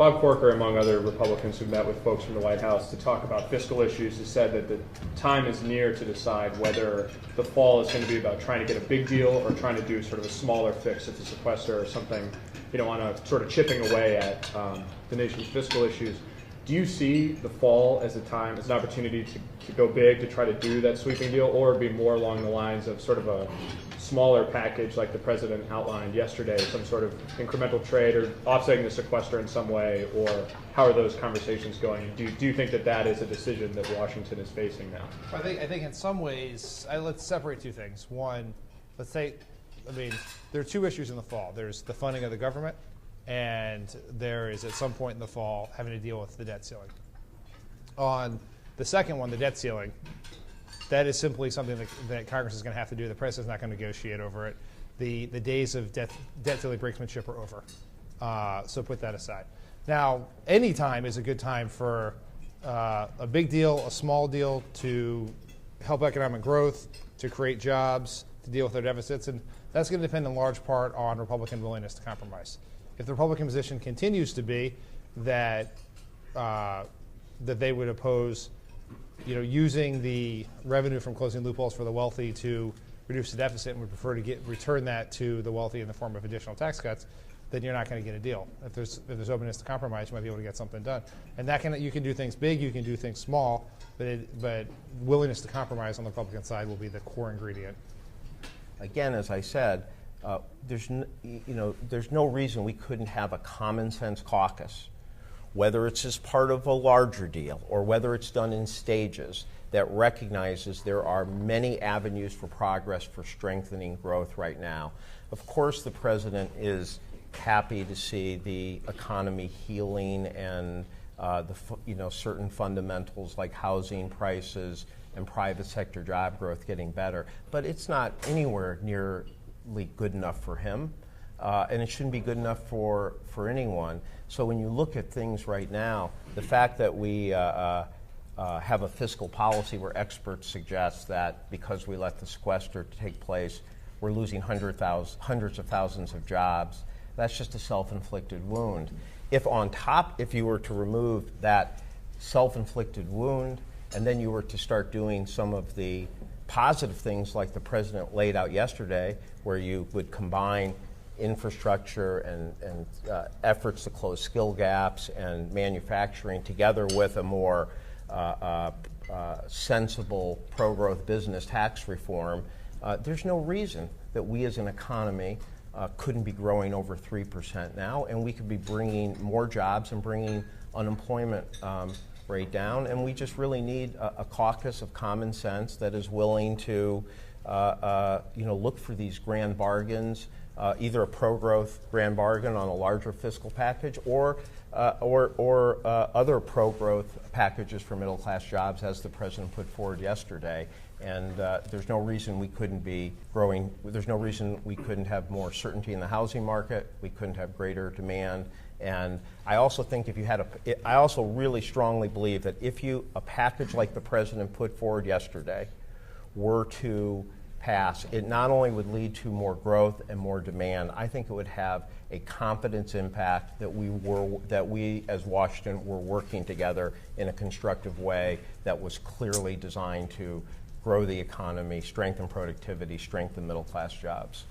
Bob Corker, among other Republicans who met with folks from the White House to talk about fiscal issues, has said that the time is near to decide whether the fall is going to be about trying to get a big deal or trying to do sort of a smaller fix at the sequester or something, on a sort of chipping away at the nation's fiscal issues. Do you see the fall as an opportunity to go big, to try to do that sweeping deal, or be more along the lines of sort of a smaller package like the president outlined yesterday, some sort of incremental trade or offsetting the sequester in some way, or how are those conversations going? Do you think that is a decision that Washington is facing now? I think in some ways, let's separate two things. One, there are two issues in the fall. There's the funding of the government, and there is at some point in the fall having to deal with the debt ceiling. On the second one, the debt ceiling, that is simply something that Congress is going to have to do. The president's not going to negotiate over it. The days of debt ceiling brinksmanship are over. So put that aside. Now, any time is a good time for a big deal, a small deal, to help economic growth, to create jobs, to deal with their deficits, and that's going to depend in large part on Republican willingness to compromise. If the Republican position continues to be that they would oppose, using the revenue from closing loopholes for the wealthy to reduce the deficit, and would prefer to return that to the wealthy in the form of additional tax cuts, then you're not going to get a deal. If there's openness to compromise, you might be able to get something done. And you can do things big, you can do things small, but willingness to compromise on the Republican side will be the core ingredient. Again, as I said, there's no reason we couldn't have a common sense caucus, whether it's as part of a larger deal or whether it's done in stages, that recognizes there are many avenues for progress for strengthening growth right now. Of course, the president is happy to see the economy healing and certain fundamentals like housing prices and private sector job growth getting better, but it's not anywhere nearly good enough for him, and it shouldn't be good enough for anyone. So when you look at things right now, the fact that we have a fiscal policy where experts suggest that because we let the sequester take place, we're losing hundreds of thousands of jobs, that's just a self-inflicted wound. If you were to remove that self-inflicted wound, and then you were to start doing some of the positive things like the president laid out yesterday, where you would combine infrastructure and efforts to close skill gaps and manufacturing together with a more sensible pro-growth business tax reform, there's no reason that we as an economy couldn't be growing over 3% now, and we could be bringing more jobs and bringing unemployment rate down. And we just really need a caucus of common sense that is willing to look for these grand bargains, either a pro-growth grand bargain on a larger fiscal package or other pro-growth packages for middle-class jobs, as the president put forward yesterday. And there's no reason we couldn't be growing. There's no reason we couldn't have more certainty in the housing market. We couldn't have greater demand. And I also think I also really strongly believe that if a package like the president put forward yesterday were to pass, it not only would lead to more growth and more demand, I think it would have a confidence impact that we as Washington were working together in a constructive way that was clearly designed to grow the economy, strengthen productivity, strengthen middle-class jobs.